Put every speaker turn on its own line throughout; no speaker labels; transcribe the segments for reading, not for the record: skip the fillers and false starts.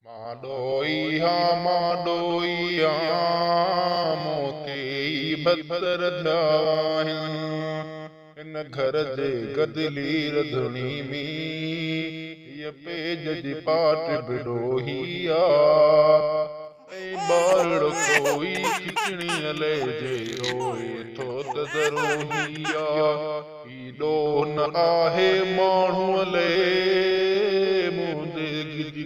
माडोई हा माडोई मोके भतर ध्यावाहिं इन घर जे गदली रधणी में ये पेज जी पाट बिडोहिया बारड़ कोई खिचड़ी ले जे रोए थो त दरोहिया ईडो न आहे माण्हू ले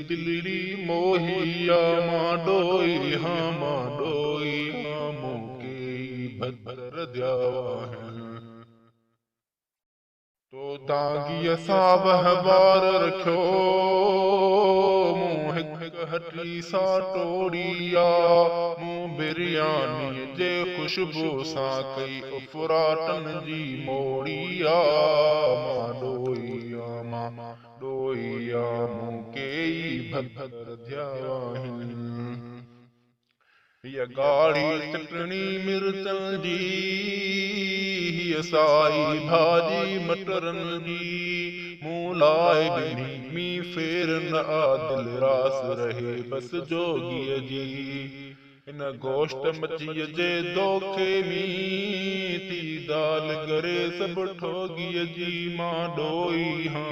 दिलड़ी मोहिया माडोई हाँ मोके भद्र द्यावाहिं तो दागी सावह बार रखो मुँह हटी सा टोड़िया मुँह बिरयानी जे खुशबू सा कई उफराटन जी मोड़िया माडोइया डोइया मुके भद्र ध्यावाहिं ये गाड़ी चटनी मिर्चन जी ये साई भाजी मटरन जी मूलाए गिनी मी फेर न आदिल रास रहे बस जोगी जी इन गोश्त मची जे दोखे मी थी दाल करे सब ठोगी जी माडोई हाँ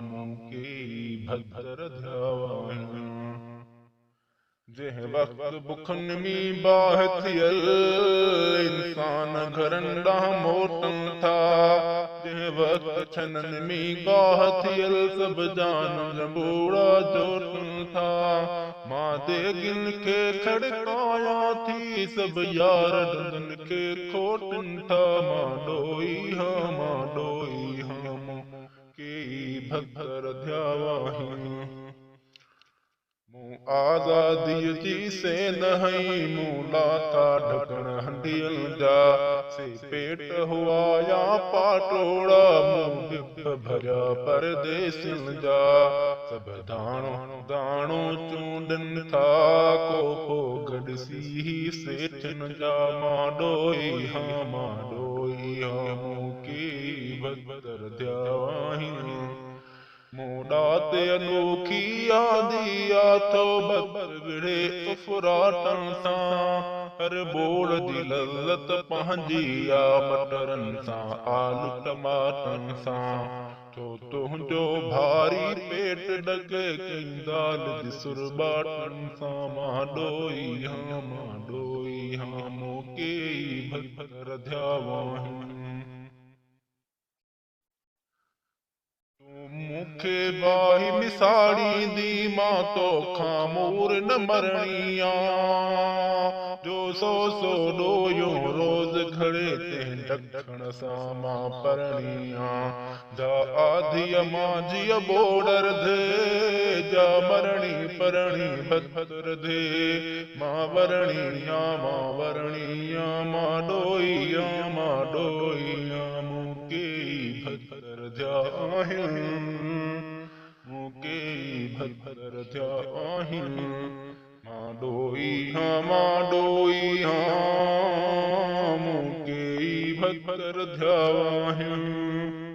मुके भद्र ध्यावाहिं जह वक्त बुखन में बाह थियल इंसान घरन ॾांह मोटन था जह वक्त छनन में गाह थियल सब जान जबूड़ा जोटन था मां देगिन के खड़काया थी सब यार डंदन के खोटन था माडोई हाँ के भद्र ध्यावाहिं आजादी जी से नहीं मूला का ढकन हंडियल जा से पेट हुआ या पाटोड़ा मुंह भरा परदेसिल जा सब दाणो चूंडन था को गडसी से ठन जा माडोई हाँ मुके भद्र ध्यावाहिं मूडाते अनोखी आदिया तो बबर विड़े उफराटन सां हर बोड़ दी लल्लत पंहिंजिया मटरन सां आलू टमाटन सां तो तुंहिंजो भारी पेट डगे कई दाल जी सुरबाटन सां माडोई हाँ मोके भद्र ध्यावाहिं मुखे बाही मिसाड़ी दी मां तो खामूर न मरणिया जो सो डोयो रोज घड़े ते ढकण सा मां परणिया जा आधिय मां जिय बोडर दे जा मरणी परणी भद्र दे मां वरणिया माडोइया मुके भद्र ध्यावाहिं मुके भद्र ध्यावाहिं माडोई हाँ मुके भद्र ध्यावाहिं।